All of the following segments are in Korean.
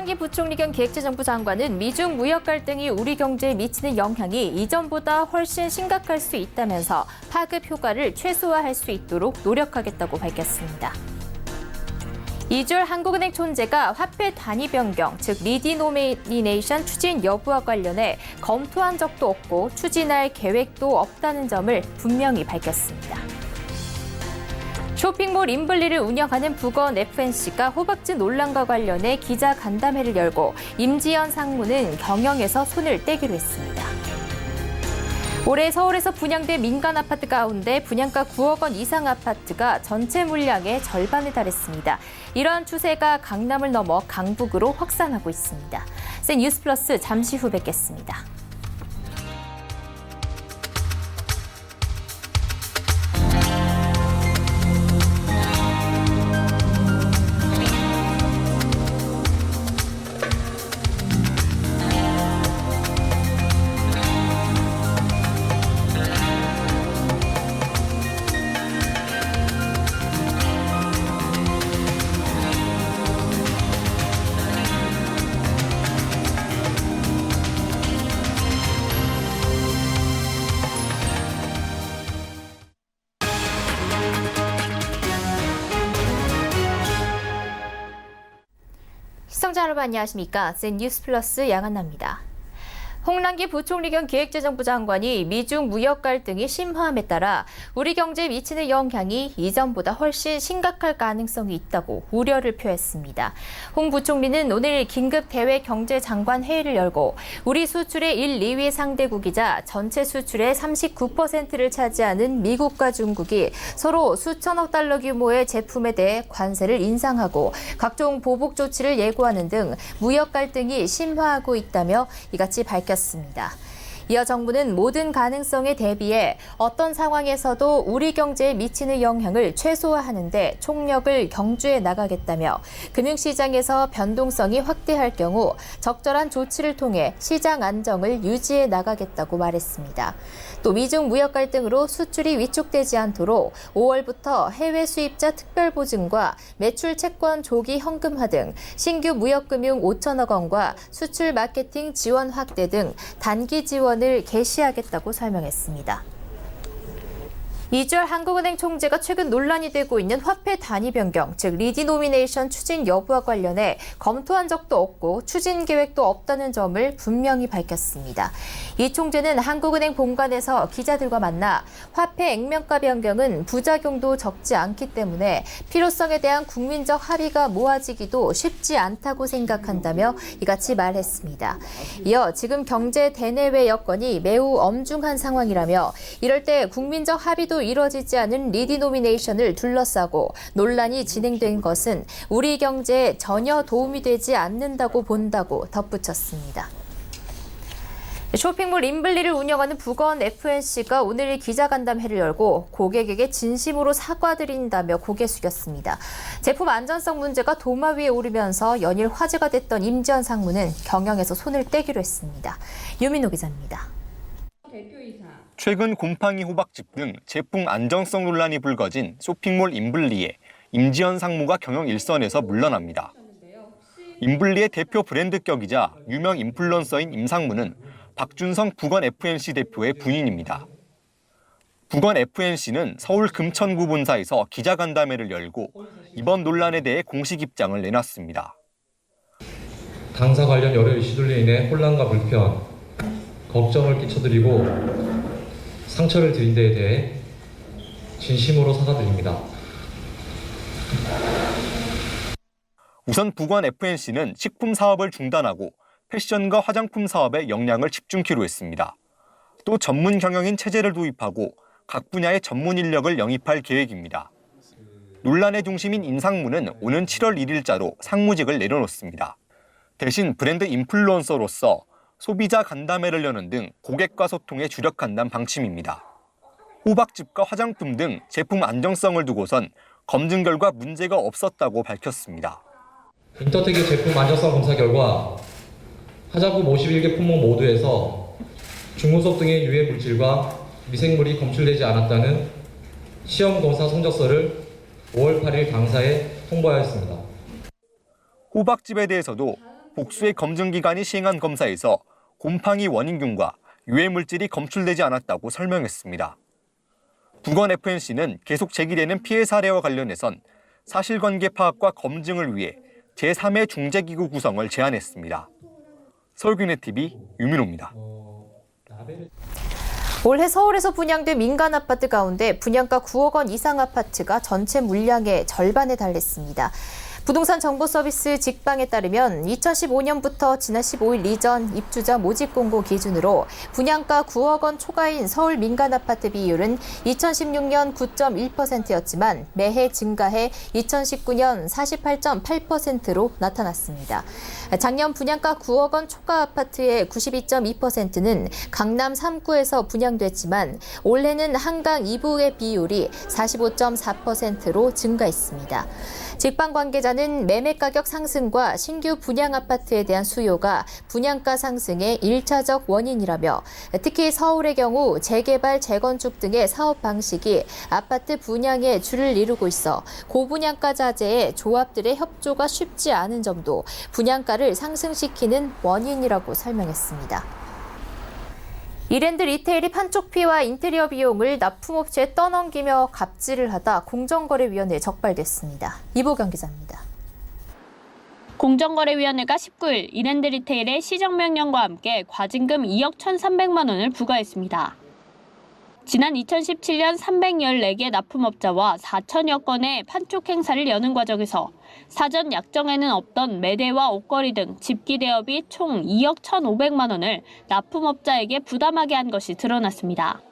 홍남기 부총리 겸 기획재정부 장관은 미중 무역 갈등이 우리 경제에 미치는 영향이 이전보다 훨씬 심각할 수 있다면서 파급 효과를 최소화할 수 있도록 노력하겠다고 밝혔습니다. 이주열 한국은행 총재가 화폐 단위 변경, 즉 리디노미네이션 추진 여부와 관련해 검토한 적도 없고 추진할 계획도 없다는 점을 분명히 밝혔습니다. 쇼핑몰 인블리를 운영하는 북원 FNC가 호박즙 논란과 관련해 기자 간담회를 열고 임지연 상무는 경영에서 손을 떼기로 했습니다. 올해 서울에서 분양된 민간 아파트 가운데 분양가 9억 원 이상 아파트가 전체 물량의 절반에 달했습니다. 이러한 추세가 강남을 넘어 강북으로 확산하고 있습니다. 뉴스플러스 잠시 후 뵙겠습니다. 시청자 여러분 안녕하십니까? 뉴스플러스 양한나입니다. 홍남기 부총리 겸 기획재정부 장관이 미중 무역 갈등이 심화함에 따라 우리 경제에 미치는 영향이 이전보다 훨씬 심각할 가능성이 있다고 우려를 표했습니다. 홍 부총리는 오늘 긴급 대외 경제장관 회의를 열고 우리 수출의 1, 2위 상대국이자 전체 수출의 39%를 차지하는 미국과 중국이 서로 수천억 달러 규모의 제품에 대해 관세를 인상하고 각종 보복 조치를 예고하는 등 무역 갈등이 심화하고 있다며 이같이 밝혔습니다. 이어 정부는 모든 가능성에 대비해 어떤 상황에서도 우리 경제에 미치는 영향을 최소화하는 데 총력을 경주해 나가겠다며 금융시장에서 변동성이 확대할 경우 적절한 조치를 통해 시장 안정을 유지해 나가겠다고 말했습니다. 또 미중 무역 갈등으로 수출이 위축되지 않도록 5월부터 해외 수입자 특별보증과 매출 채권 조기 현금화 등 신규 무역금융 5천억 원과 수출 마케팅 지원 확대 등 단기 지원을 개시하겠다고 설명했습니다. 이주열 한국은행 총재가 최근 논란이 되고 있는 화폐 단위 변경, 즉 리디노미네이션 추진 여부와 관련해 검토한 적도 없고 추진 계획도 없다는 점을 분명히 밝혔습니다. 이 총재는 한국은행 본관에서 기자들과 만나 화폐 액면가 변경은 부작용도 적지 않기 때문에 필요성에 대한 국민적 합의가 모아지기도 쉽지 않다고 생각한다며 이같이 말했습니다. 이어 지금 경제 대내외 여건이 매우 엄중한 상황이라며 이럴 때 국민적 합의도 이뤄지지 않은 리디노미네이션을 둘러싸고 논란이 진행된 것은 우리 경제에 전혀 도움이 되지 않는다고 본다고 덧붙였습니다. 쇼핑몰 인블리를 운영하는 북원 FNC가 오늘 기자간담회를 열고 고객에게 진심으로 사과드린다며 고개 숙였습니다. 제품 안전성 문제가 도마 위에 오르면서 연일 화제가 됐던 임지연 상무는 경영에서 손을 떼기로 했습니다. 유민호 기자입니다. 최근 곰팡이 호박즙 등 제품 안정성 논란이 불거진 쇼핑몰 인블리에 임지연 상무가 경영 일선에서 물러납니다. 인블리의 대표 브랜드 격이자 유명 인플루언서인 임 상무는 박준성 북원 FNC 대표의 부인입니다. 북원 FNC는 서울 금천구 본사에서 기자간담회를 열고 이번 논란에 대해 공식 입장을 내놨습니다. 당사 관련 여러 이슈들로 인해 혼란과 불편, 걱정을 끼쳐드리고 상처를 드린 데에 대해 진심으로 사과드립니다. 우선 북원 FNC는 식품 사업을 중단하고 패션과 화장품 사업에 역량을 집중키로 했습니다. 또 전문 경영인 체제를 도입하고 각 분야의 전문 인력을 영입할 계획입니다. 논란의 중심인 임 상무는 오는 7월 1일자로 상무직을 내려놓습니다. 대신 브랜드 인플루언서로서 소비자 간담회를 여는 등 고객과 소통에 주력한다는 방침입니다. 호박즙과 화장품 등 제품 안정성을 두고선 검증 결과 문제가 없었다고 밝혔습니다. 인터텍의 제품 안정성 검사 결과 화장품 51개 품목 모두에서 중금속 등의 유해 물질과 미생물이 검출되지 않았다는 시험 검사 성적서를 5월 8일 당사에 통보하였습니다. 호박즙에 대해서도 복수의 검증기관이 시행한 검사에서 곰팡이 원인균과 유해 물질이 검출되지 않았다고 설명했습니다. 부건 FNC는 계속 제기되는 피해 사례와 관련해선 사실관계 파악과 검증을 위해 제3의 중재기구 구성을 제안했습니다. 서울경제TV 유민호입니다. 올해 서울에서 분양된 민간 아파트 가운데 분양가 9억 원 이상 아파트가 전체 물량의 절반에 달했습니다. 부동산 정보 서비스 직방에 따르면 2015년부터 지난 15일 이전 입주자 모집 공고 기준으로 분양가 9억 원 초과인 서울 민간 아파트 비율은 2016년 9.1%였지만 매해 증가해 2019년 48.8%로 나타났습니다. 작년 분양가 9억 원 초과 아파트의 92.2%는 강남 3구에서 분양됐지만 올해는 한강 2부의 비율이 45.4%로 증가했습니다. 직방 관계자는 매매 가격 상승과 신규 분양 아파트에 대한 수요가 분양가 상승의 1차적 원인이라며 특히 서울의 경우 재개발, 재건축 등의 사업 방식이 아파트 분양에 줄을 이루고 있어 고분양가 자재의 조합들의 협조가 쉽지 않은 점도 분양가를 상승시키는 원인이라고 설명했습니다. 이랜드 리테일이 판촉비와 인테리어 비용을 납품업체에 떠넘기며 갑질을 하다 공정거래위원회에 적발됐습니다. 이보경 기자입니다. 공정거래위원회가 19일 이랜드 리테일의 시정명령과 함께 과징금 2억 1,300만 원을 부과했습니다. 지난 2017년 314개 납품업자와 4천여 건의 판촉 행사를 여는 과정에서 사전 약정에는 없던 매대와 옷걸이 등 집기 대여비 총 2억 1,500만 원을 납품업자에게 부담하게 한 것이 드러났습니다.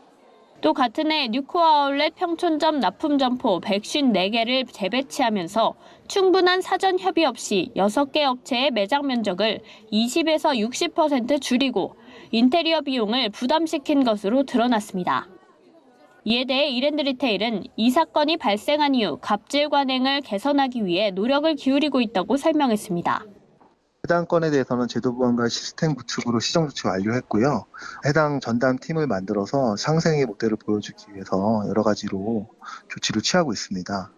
또 같은 해 뉴코아 아울렛 평촌점 납품점포 154개를 재배치하면서 충분한 사전 협의 없이 6개 업체의 매장 면적을 20에서 60% 줄이고 인테리어 비용을 부담시킨 것으로 드러났습니다. 이에 대해 이랜드 리테일은 이 사건이 발생한 이후 갑질 관행을 개선하기 위해 노력을 기울이고 있다고 설명했습니다. 해당 건에 대해서는 제도 보완과 시스템 구축으로 시정 조치 완료했고요. 해당 전담 팀을 만들어서 상생의 모델을 보여주기 위해서 여러 가지로 조치를 취하고 있습니다.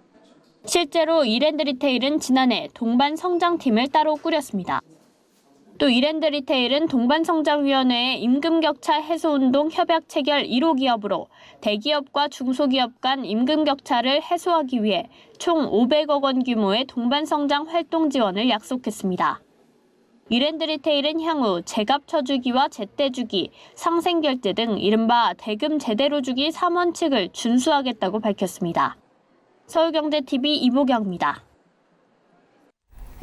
실제로 이랜드 리테일은 지난해 동반 성장팀을 따로 꾸렸습니다. 또 이랜드 리테일은 동반성장위원회의 임금격차 해소운동 협약 체결 1호 기업으로 대기업과 중소기업 간 임금격차를 해소하기 위해 총 500억 원 규모의 동반성장 활동 지원을 약속했습니다. 이랜드 리테일은 향후 제값쳐주기와 제때주기, 상생결제 등 이른바 대금 제대로 주기 3원칙을 준수하겠다고 밝혔습니다. 서울경제TV 이보경입니다.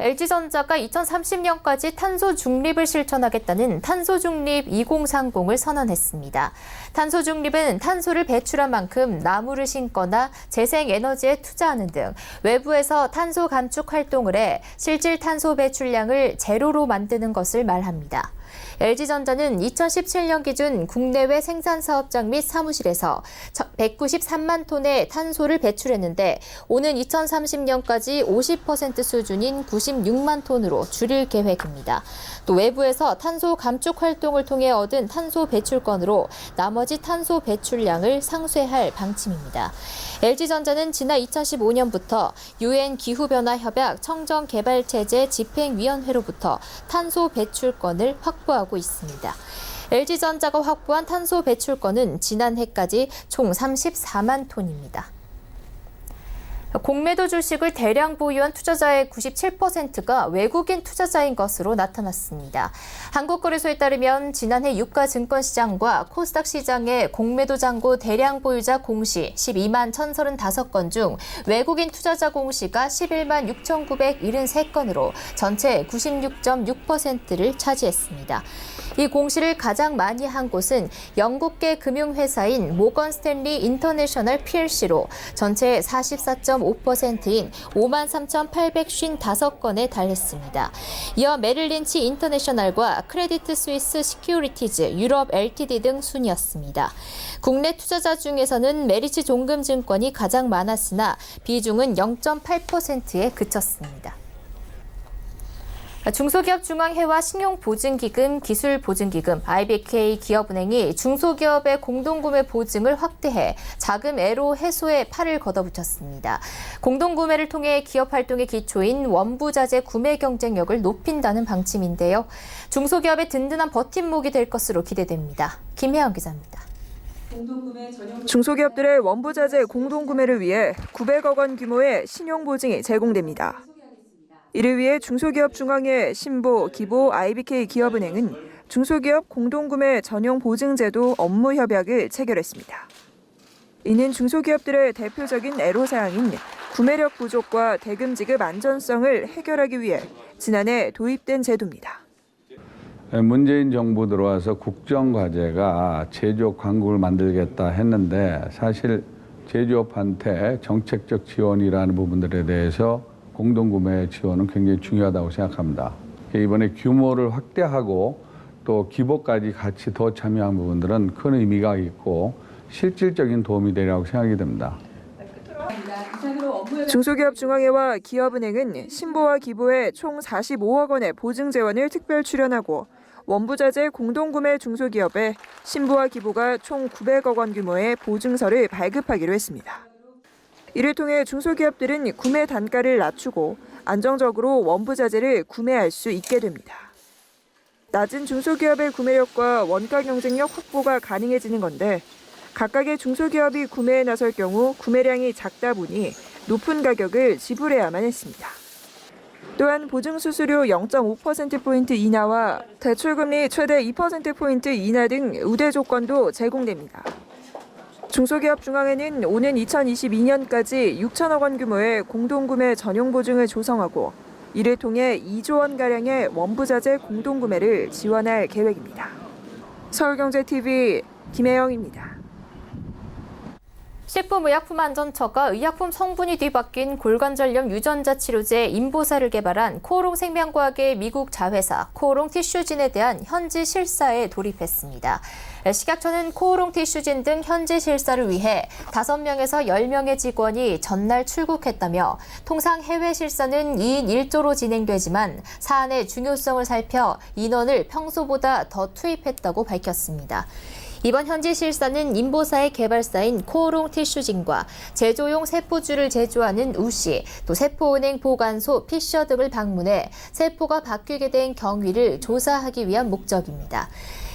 LG전자가 2030년까지 탄소 중립을 실천하겠다는 탄소 중립 2030을 선언했습니다. 탄소 중립은 탄소를 배출한 만큼 나무를 심거나 재생에너지에 투자하는 등 외부에서 탄소 감축 활동을 해 실질 탄소 배출량을 제로로 만드는 것을 말합니다. LG전자는 2017년 기준 국내외 생산사업장 및 사무실에서 193만 톤의 탄소를 배출했는데 오는 2030년까지 50% 수준인 96만 톤으로 줄일 계획입니다. 또 외부에서 탄소 감축 활동을 통해 얻은 탄소 배출권으로 나머지 탄소 배출량을 상쇄할 방침입니다. LG전자는 지난 2015년부터 UN 기후변화 협약 청정개발체제 집행위원회로부터 탄소 배출권을 확보하고 있습니다. LG전자가 확보한 탄소 배출권은 지난해까지 총 34만 톤입니다. 공매도 주식을 대량 보유한 투자자의 97%가 외국인 투자자인 것으로 나타났습니다. 한국거래소에 따르면 지난해 유가 증권시장과 코스닥 시장의 공매도 잔고 대량 보유자 공시 12만 1,035건 중 외국인 투자자 공시가 11만 6,973건으로 전체 96.6%를 차지했습니다. 이 공시를 가장 많이 한 곳은 영국계 금융회사인 모건 스탠리 인터내셔널 PLC로 전체 44.5%인 53,855건에 달했습니다. 이어 메릴린치 인터내셔널과 크레디트 스위스 시큐리티즈 유럽 LTD 등 순이었습니다. 국내 투자자 중에서는 메리츠 종금증권이 가장 많았으나 비중은 0.8%에 그쳤습니다. 중소기업중앙회와 신용보증기금, 기술보증기금, IBK 기업은행이 중소기업의 공동구매 보증을 확대해 자금 애로 해소에 팔을 걷어붙였습니다. 공동구매를 통해 기업 활동의 기초인 원부자재 구매 경쟁력을 높인다는 방침인데요. 중소기업의 든든한 버팀목이 될 것으로 기대됩니다. 김혜영 기자입니다. 중소기업들의 원부자재 공동구매를 위해 900억 원 규모의 신용보증이 제공됩니다. 이를 위해 중소기업중앙회, 신보, 기보, IBK 기업은행은 중소기업 공동구매 전용 보증제도 업무 협약을 체결했습니다. 이는 중소기업들의 대표적인 애로사항인 구매력 부족과 대금 지급 안전성을 해결하기 위해 지난해 도입된 제도입니다. 문재인 정부 들어와서 국정과제가 제조업 강국을 만들겠다 했는데 사실 제조업한테 정책적 지원이라는 부분들에 대해서 공동구매 지원은 굉장히 중요하다고 생각합니다. 이번에 규모를 확대하고 또 기보까지 같이 더 참여한 부분들은 큰 의미가 있고 실질적인 도움이 되리라고 생각이 됩니다. 중소기업중앙회와 기업은행은 신보와 기보에 총 45억 원의 보증 재원을 특별 출연하고 원부자재 공동구매 중소기업에 신보와 기보가 총 900억 원 규모의 보증서를 발급하기로 했습니다. 이를 통해 중소기업들은 구매 단가를 낮추고 안정적으로 원부자재를 구매할 수 있게 됩니다. 낮은 중소기업의 구매력과 원가 경쟁력 확보가 가능해지는 건데 각각의 중소기업이 구매에 나설 경우 구매량이 작다 보니 높은 가격을 지불해야만 했습니다. 또한 보증수수료 0.5%포인트 인하와 대출금리 최대 2%포인트 인하 등 우대 조건도 제공됩니다. 중소기업중앙회는 오는 2022년까지 6천억 원 규모의 공동구매 전용 보증을 조성하고 이를 통해 2조 원가량의 원부자재 공동구매를 지원할 계획입니다. 서울경제TV 김혜영입니다. 식품의약품안전처가 의약품 성분이 뒤바뀐 골관절염 유전자 치료제 인보사를 개발한 코오롱 생명과학의 미국 자회사 코오롱 티슈진에 대한 현지 실사에 돌입했습니다. 식약처는 코오롱 티슈진 등 현지 실사를 위해 5명에서 10명의 직원이 전날 출국했다며 통상 해외 실사는 2인 1조로 진행되지만 사안의 중요성을 살펴 인원을 평소보다 더 투입했다고 밝혔습니다. 이번 현지 실사는 인보사의 개발사인 코오롱 티슈진과 제조용 세포주를 제조하는 우시, 또 세포은행 보관소 피셔 등을 방문해 세포가 바뀌게 된 경위를 조사하기 위한 목적입니다.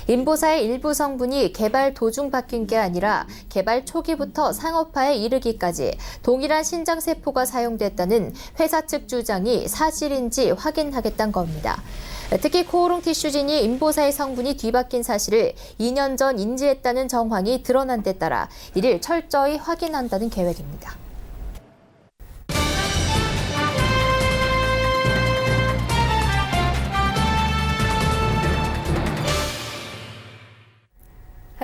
인보사의 일부 성분이 개발 도중 바뀐 게 아니라 개발 초기부터 상업화에 이르기까지 동일한 신장세포가 사용됐다는 회사 측 주장이 사실인지 확인하겠다는 겁니다. 특히 코오롱 티슈진이 인보사의 성분이 뒤바뀐 사실을 2년 전 인지했다는 정황이 드러난 데 따라 이를 철저히 확인한다는 계획입니다.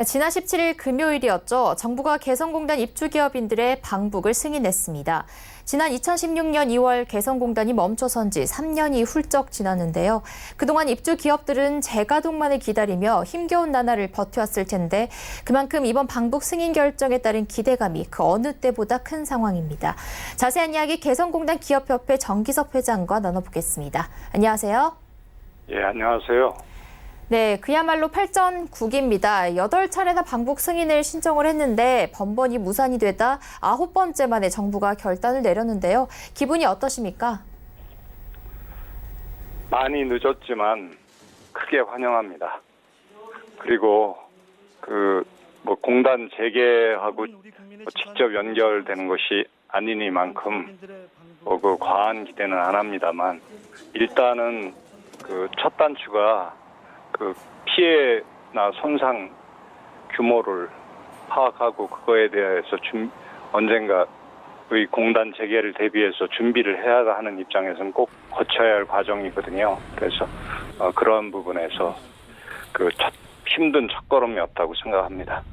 지난 17일 금요일이었죠. 정부가 개성공단 입주기업인들의 방북을 승인했습니다. 지난 2016년 2월 개성공단이 멈춰선 지 3년이 훌쩍 지났는데요. 그동안 입주기업들은 재가동만을 기다리며 힘겨운 나날을 버텨왔을 텐데 그만큼 이번 방북 승인 결정에 따른 기대감이 그 어느 때보다 큰 상황입니다. 자세한 이야기 개성공단 기업협회 정기석 회장과 나눠보겠습니다. 안녕하세요. 예, 안녕하세요. 네, 그야말로 팔전국입니다. 8차례나 방북 승인을 신청을 했는데 번번이 무산이 되다 9번째 만에 정부가 결단을 내렸는데요. 기분이 어떠십니까? 많이 늦었지만 크게 환영합니다. 그리고 공단 재개하고 직접 연결되는 것이 아니니만큼 그 과한 기대는 안 합니다만 일단은 첫 단추가 피해나 손상 규모를 파악하고 그거에 대해서 언젠가의 공단 재개를 대비해서 준비를 해야 하는 입장에서는 꼭 거쳐야 할 과정이거든요. 그래서 그러한 부분에서 힘든 첫걸음이었다고 생각합니다.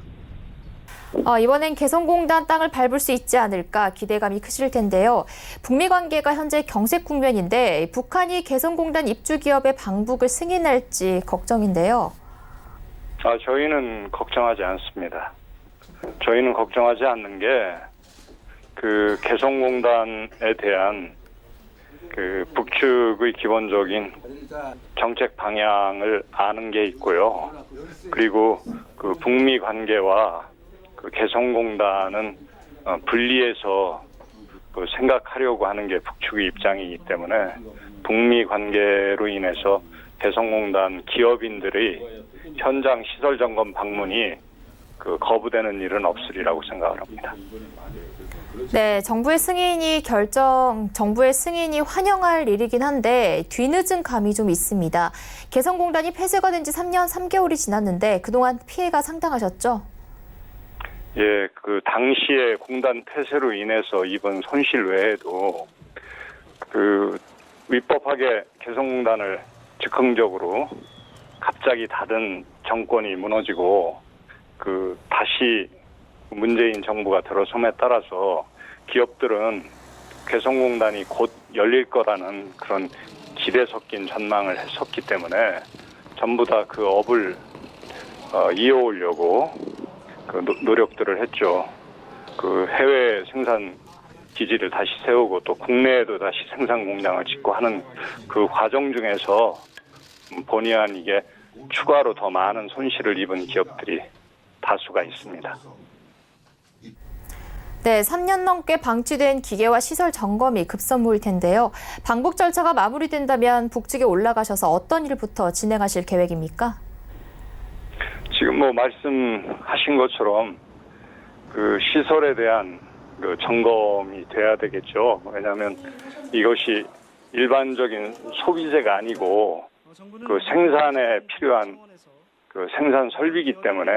이번엔 개성공단 땅을 밟을 수 있지 않을까 기대감이 크실 텐데요. 북미 관계가 현재 경색 국면인데 북한이 개성공단 입주기업의 방북을 승인할지 걱정인데요. 저희는 걱정하지 않습니다. 저희는 걱정하지 않는 게 개성공단에 대한 그 북측의 기본적인 정책 방향을 아는 게 있고요. 그리고 그 북미 관계와 그 개성공단은 분리해서 그 생각하려고 하는 게 북측의 입장이기 때문에 북미 관계로 인해서 개성공단 기업인들의 현장 시설 점검 방문이 그 거부되는 일은 없으리라고 생각을 합니다. 네, 정부의 승인이 환영할 일이긴 한데 뒤늦은 감이 좀 있습니다. 개성공단이 폐쇄가 된 지 3년 3개월이 지났는데 그동안 피해가 상당하셨죠? 예, 그 당시에 공단 폐쇄로 인해서 입은 손실 외에도 그 위법하게 개성공단을 즉흥적으로 갑자기 닫은 정권이 무너지고 그 다시 문재인 정부가 들어섬에 따라서 기업들은 개성공단이 곧 열릴 거라는 그런 기대 섞인 전망을 했었기 때문에 전부 다 그 업을 이어오려고 그 노력들을 했죠. 그 해외 생산 기지를 다시 세우고 또 국내에도 다시 생산 공장을 짓고 하는 그 과정 중에서 본의 아니게 추가로 더 많은 손실을 입은 기업들이 다수가 있습니다. 네, 3년 넘게 방치된 기계와 시설 점검이 급선무일 텐데요. 방북 절차가 마무리된다면 북측에 올라가셔서 어떤 일부터 진행하실 계획입니까? 지금 말씀하신 것처럼 그 시설에 대한 그 점검이 돼야 되겠죠. 왜냐하면 이것이 일반적인 소비재가 아니고 그 생산에 필요한 그 생산 설비이기 때문에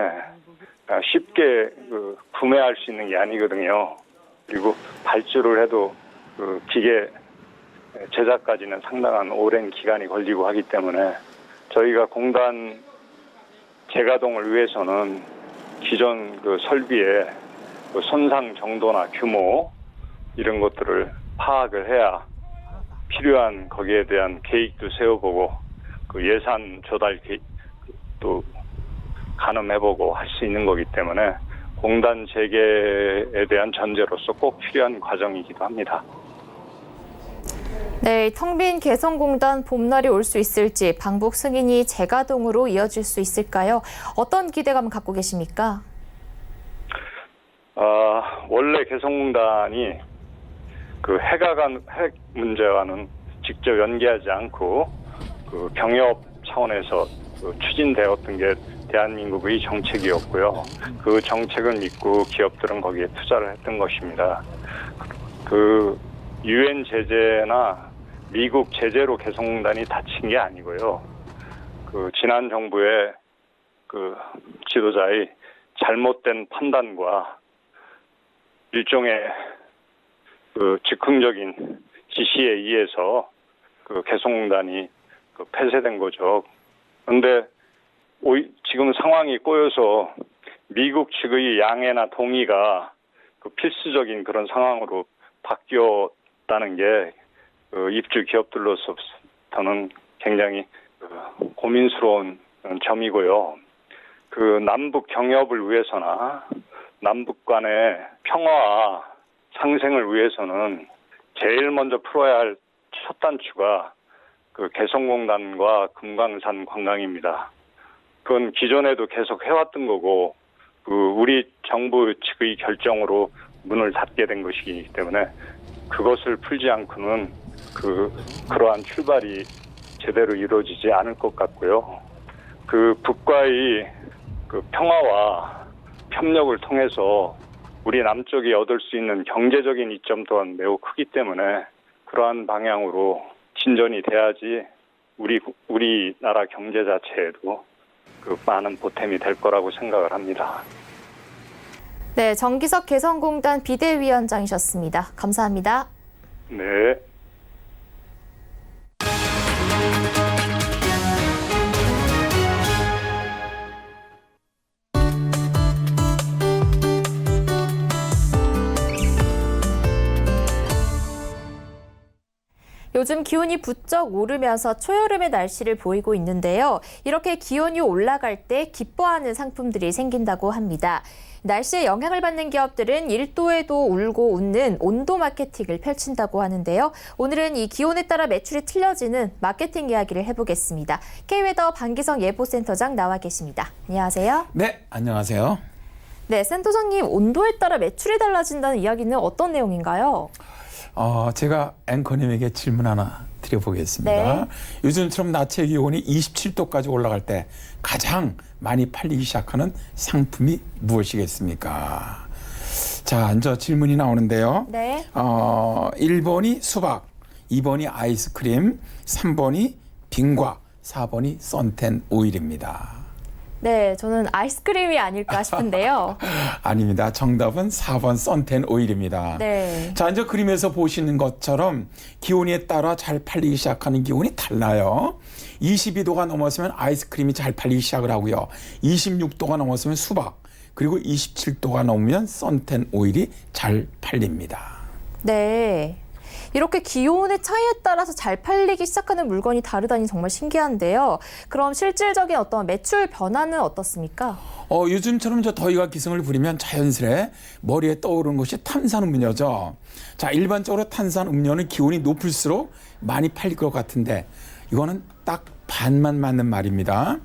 쉽게 그 구매할 수 있는 게 아니거든요. 그리고 발주를 해도 그 기계 제작까지는 상당한 오랜 기간이 걸리고 하기 때문에 저희가 공단 재가동을 위해서는 기존 그 설비의 그 손상 정도나 규모 이런 것들을 파악을 해야 필요한 거기에 대한 계획도 세워보고 그 예산 조달 계획도 가늠해보고 할 수 있는 거기 때문에 공단 재개에 대한 전제로서 꼭 필요한 과정이기도 합니다. 네, 텅 빈 개성공단 봄날이 올 수 있을지 방북 승인이 재가동으로 이어질 수 있을까요? 어떤 기대감 갖고 계십니까? 원래 개성공단이 그 핵 문제와는 직접 연계하지 않고 그 병역 차원에서 그 추진되었던 게 대한민국의 정책이었고요. 그 정책을 믿고 기업들은 거기에 투자를 했던 것입니다. 그 유엔 제재나 미국 제재로 개성공단이 닫힌 게 아니고요. 그 지난 정부의 그 지도자의 잘못된 판단과 일종의 그 즉흥적인 지시에 의해서 그 개성공단이 그 폐쇄된 거죠. 그런데 지금 상황이 꼬여서 미국 측의 양해나 동의가 그 필수적인 그런 상황으로 바뀌었다는 게 입주 기업들로서는 굉장히 고민스러운 점이고요. 그 남북 경협을 위해서나 남북 간의 평화와 상생을 위해서는 제일 먼저 풀어야 할 첫 단추가 그 개성공단과 금강산 관광입니다. 그건 기존에도 계속 해왔던 거고 그 우리 정부 측의 결정으로 문을 닫게 된 것이기 때문에 그것을 풀지 않고는 그러한 출발이 제대로 이루어지지 않을 것 같고요. 그 북과의 그 평화와 협력을 통해서 우리 남쪽이 얻을 수 있는 경제적인 이점 또한 매우 크기 때문에 그러한 방향으로 진전이 돼야지 우리나라 경제 자체에도 그 많은 보탬이 될 거라고 생각을 합니다. 네, 정기석 개성공단 비대위원장이셨습니다. 감사합니다. 네. 요즘 기온이 부쩍 오르면서 초여름의 날씨를 보이고 있는데요. 이렇게 기온이 올라갈 때 기뻐하는 상품들이 생긴다고 합니다. 날씨에 영향을 받는 기업들은 1도에도 울고 웃는 온도 마케팅을 펼친다고 하는데요. 오늘은 이 기온에 따라 매출이 틀려지는 마케팅 이야기를 해보겠습니다. K웨더 방기성 예보센터장 나와 계십니다. 안녕하세요. 네, 안녕하세요. 네, 센터장님, 온도에 따라 매출이 달라진다는 이야기는 어떤 내용인가요? 제가 앵커님에게 질문 하나 드려보겠습니다. 네. 요즘처럼 낮의 기온이 27도까지 올라갈 때 가장 많이 팔리기 시작하는 상품이 무엇이겠습니까? 자, 이제 질문이 나오는데요. 네. 1번이 수박, 2번이 아이스크림, 3번이 빙과, 4번이 선텐 오일입니다. 네, 저는 아이스크림이 아닐까 싶은데요. 아닙니다. 정답은 4번 선텐 오일입니다. 네. 자, 이제 그림에서 보시는 것처럼 기온에 따라 잘 팔리기 시작하는 기온이 달라요. 22도가 넘었으면 아이스크림이 잘 팔리기 시작을 하고요. 26도가 넘었으면 수박, 그리고 27도가 넘으면 선텐 오일이 잘 팔립니다. 네. 이렇게 기온의 차이에 따라서 잘 팔리기 시작하는 물건이 다르다니 정말 신기한데요. 그럼 실질적인 어떤 매출 변화는 어떻습니까? 요즘처럼 이제 더위가 기승을 부리면 자연스레 머리에 떠오르는 것이 탄산음료죠. 자, 일반적으로 탄산음료는 기온이 높을수록 많이 팔릴 것 같은데 이거는 딱 반만 맞는 말입니다.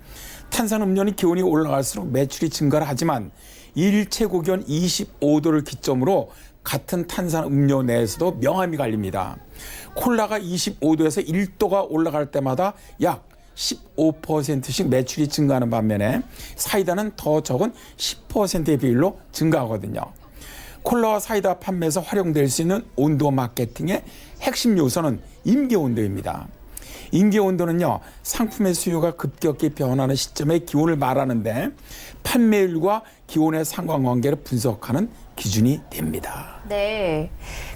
탄산음료는 기온이 올라갈수록 매출이 증가를 하지만 일최고 기온 25도를 기점으로 같은 탄산음료 내에서도 명암이 갈립니다. 콜라가 25도에서 1도가 올라갈 때마다 약 15%씩 매출이 증가하는 반면에 사이다는 더 적은 10%의 비율로 증가하거든요. 콜라와 사이다 판매에서 활용될 수 있는 온도 마케팅의 핵심 요소는 임계온도입니다. 임계온도는요, 상품의 수요가 급격히 변하는 시점의 기온을 말하는데 판매율과 기온의 상관관계를 분석하는 기준이 됩니다. 네.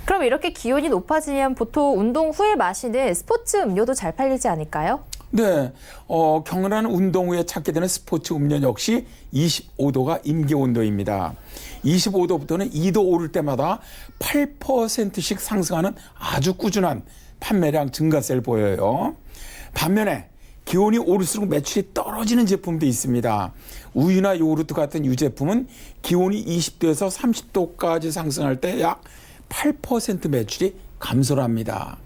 그럼 이렇게 기온이 높아지면 보통 운동 후에 마시는 스포츠 음료도 잘 팔리지 않을까요? 네, 격렬한 운동 후에 찾게 되는 스포츠 음료 역시 25도가 임계온도입니다. 25도부터는 2도 오를 때마다 8%씩 상승하는 아주 꾸준한 판매량 증가세를 보여요. 반면에 기온이 오를수록 매출이 떨어지는 제품도 있습니다. 우유나 요구르트 같은 유제품은 기온이 20도에서 30도까지 상승할 때 약 8% 매출이 감소를 합니다.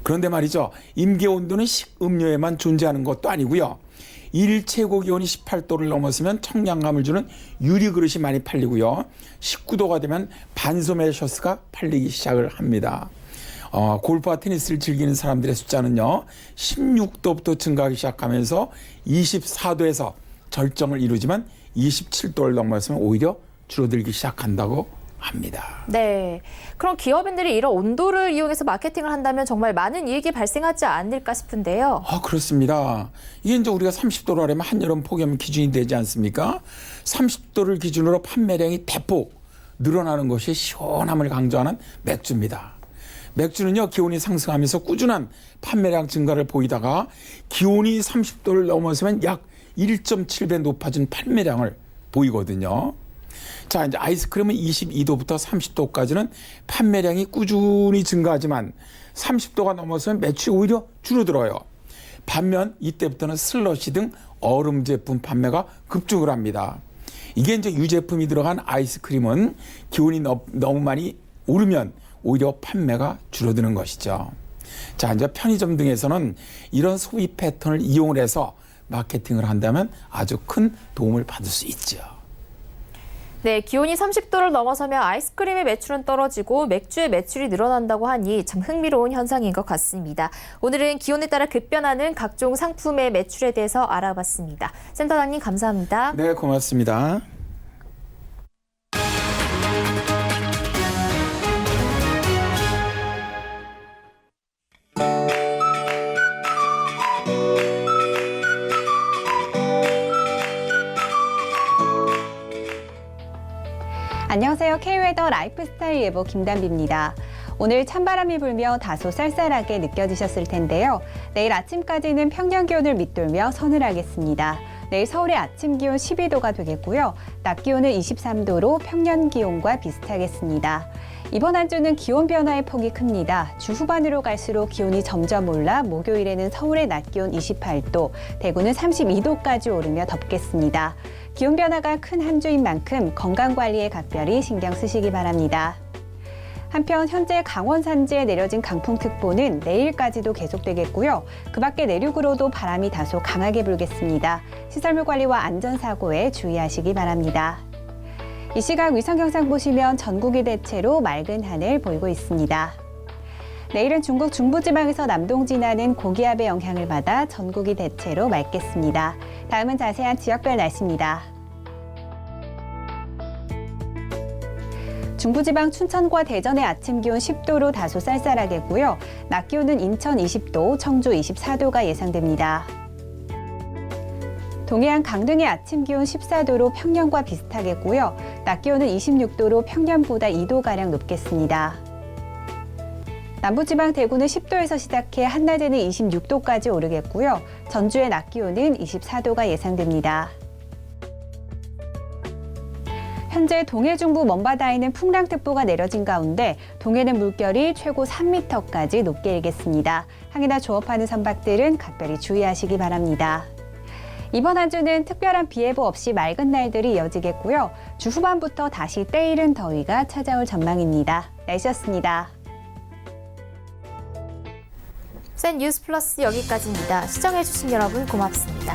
그런데 말이죠, 임계온도는 식음료에만 존재하는 것도 아니고요. 일 최고 기온이 18도를 넘었으면 청량감을 주는 유리그릇이 많이 팔리고요. 19도가 되면 반소매 셔츠가 팔리기 시작을 합니다. 골프와 테니스를 즐기는 사람들의 숫자는요, 16도부터 증가하기 시작하면서 24도에서 절정을 이루지만 27도를 넘어서면 오히려 줄어들기 시작한다고 합니다. 네. 그럼 기업인들이 이런 온도를 이용해서 마케팅을 한다면 정말 많은 이익이 발생하지 않을까 싶은데요. 그렇습니다. 이게 이제 우리가 30도로 하려면 한여름 폭염 기준이 되지 않습니까? 30도를 기준으로 판매량이 대폭 늘어나는 것이 시원함을 강조하는 맥주입니다. 맥주는요, 기온이 상승하면서 꾸준한 판매량 증가를 보이다가 기온이 30도를 넘어서면 약 1.7배 높아진 판매량을 보이거든요. 자, 이제 아이스크림은 22도부터 30도까지는 판매량이 꾸준히 증가하지만 30도가 넘어서면 매출이 오히려 줄어들어요. 반면 이때부터는 슬러시 등 얼음 제품 판매가 급증을 합니다. 이게 이제 유제품이 들어간 아이스크림은 기온이 너무 많이 오르면 오히려 판매가 줄어드는 것이죠. 자, 이제 편의점 등에서는 이런 소비 패턴을 이용을 해서 마케팅을 한다면 아주 큰 도움을 받을 수 있죠. 네, 기온이 30도를 넘어서면 아이스크림의 매출은 떨어지고 맥주의 매출이 늘어난다고 하니 참 흥미로운 현상인 것 같습니다. 오늘은 기온에 따라 급변하는 각종 상품의 매출에 대해서 알아봤습니다. 센터장님 감사합니다. 네, 고맙습니다. 안녕하세요. K웨더 라이프스타일 예보 김단비입니다. 오늘 찬바람이 불며 다소 쌀쌀하게 느껴지셨을 텐데요. 내일 아침까지는 평년 기온을 밑돌며 서늘하겠습니다. 내일 서울의 아침 기온 12도가 되겠고요. 낮 기온은 23도로 평년 기온과 비슷하겠습니다. 이번 한 주는 기온 변화의 폭이 큽니다. 주 후반으로 갈수록 기온이 점점 올라 목요일에는 서울의 낮 기온 28도, 대구는 32도까지 오르며 덥겠습니다. 기온 변화가 큰 한 주인 만큼 건강관리에 각별히 신경 쓰시기 바랍니다. 한편 현재 강원 산지에 내려진 강풍특보는 내일까지도 계속되겠고요. 그 밖에 내륙으로도 바람이 다소 강하게 불겠습니다. 시설물 관리와 안전사고에 주의하시기 바랍니다. 이 시각 위성 영상 보시면 전국이 대체로 맑은 하늘 보이고 있습니다. 내일은 중국 중부지방에서 남동 지나는 고기압의 영향을 받아 전국이 대체로 맑겠습니다. 다음은 자세한 지역별 날씨입니다. 중부지방 춘천과 대전의 아침 기온 10도로 다소 쌀쌀하겠고요. 낮 기온은 인천 20도, 청주 24도가 예상됩니다. 동해안 강릉의 아침 기온 14도로 평년과 비슷하겠고요. 낮 기온은 26도로 평년보다 2도가량 높겠습니다. 남부지방 대구는 10도에서 시작해 한낮에는 26도까지 오르겠고요. 전주의 낮 기온은 24도가 예상됩니다. 현재 동해 중부 먼바다에는 풍랑특보가 내려진 가운데 동해는 물결이 최고 3m까지 높게 일겠습니다. 항해나 조업하는 선박들은 각별히 주의하시기 바랍니다. 이번 한 주는 특별한 비 예보 없이 맑은 날들이 이어지겠고요. 주 후반부터 다시 때이른 더위가 찾아올 전망입니다. 날씨였습니다. 센 뉴스 플러스 여기까지입니다. 시청해주신 여러분 고맙습니다.